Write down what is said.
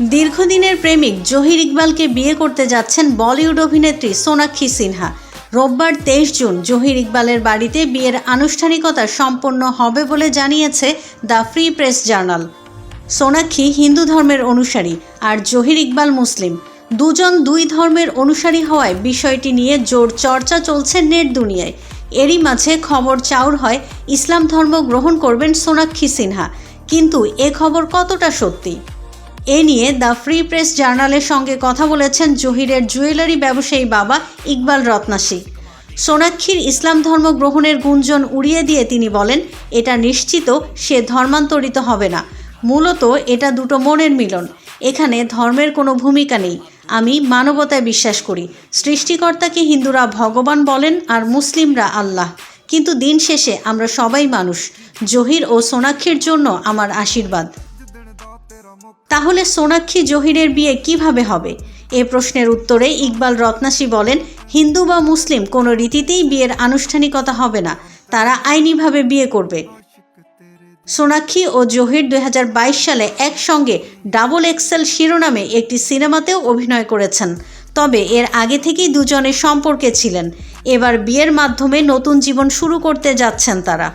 দীর্ঘদিনের প্রেমিক জহির ইকবালকে বিয়ে করতে যাচ্ছেন বলিউড অভিনেত্রী সোনাক্ষী সিনহা। রোববার 23 জুন জহির ইকবালের বাড়িতে বিয়ের আনুষ্ঠানিকতা সম্পন্ন হবে বলে জানিয়েছে the free press journal. Sonakshi Hindu ধর্মের অনুসারী আর জহির ইকবাল মুসলিম। দুজন দুই ধর্মের অনুসারী হওয়ায় বিষয়টি নিয়ে জোর চর্চা চলছে নেট দুনিয়ায়। এরই মাঝে খবর চাউর হয় ইসলাম ধর্ম গ্রহণ করবেন সোনাক্ষী সিনহা, কিন্তু এ খবর কতটা সত্যি? এ নিয়ে দ্য ফ্রি প্রেস জার্নালের সঙ্গে কথা বলেছেন জহিরের জুয়েলারি ব্যবসায়ী বাবা ইকবাল রত্নাসী। সোনাক্ষীর ইসলাম ধর্ম গ্রহণের গুঞ্জন উড়িয়ে দিয়ে তিনি বলেন, এটা নিশ্চিত সে ধর্মান্তরিত হবে না। মূলত এটা দুটো মনের মিলন। এখানে ধর্মের কোনো ভূমিকা নেই। আমি মানবতায় বিশ্বাস করি। সৃষ্টিকর্তাকে হিন্দুরা ভগবান বলেন আর মুসলিমরা আল্লাহ, কিন্তু দিন শেষে আমরা সবাই মানুষ। জহির ও সোনাক্ষীর জন্য আমার আশীর্বাদ। তাহলে সোনাক্ষী জহিরের বিয়ে কিভাবে হবে? এ প্রশ্নের উত্তরে ইকবাল রত্নাসী বলেন, হিন্দু বা মুসলিম কোনো রীতিতেই বিয়ের আনুষ্ঠানিকতা হবে না, তারা আইনিভাবে বিয়ে করবে। সোনাক্ষী ও জহির 2022 সালে একসঙ্গে ডাবল এক্সেল শিরোনামে একটি সিনেমাতেও অভিনয় করেছেন। তবে এর আগে থেকেই দুজনের সম্পর্কে ছিলেন। এবার বিয়ের মাধ্যমে নতুন জীবন শুরু করতে যাচ্ছেন তারা।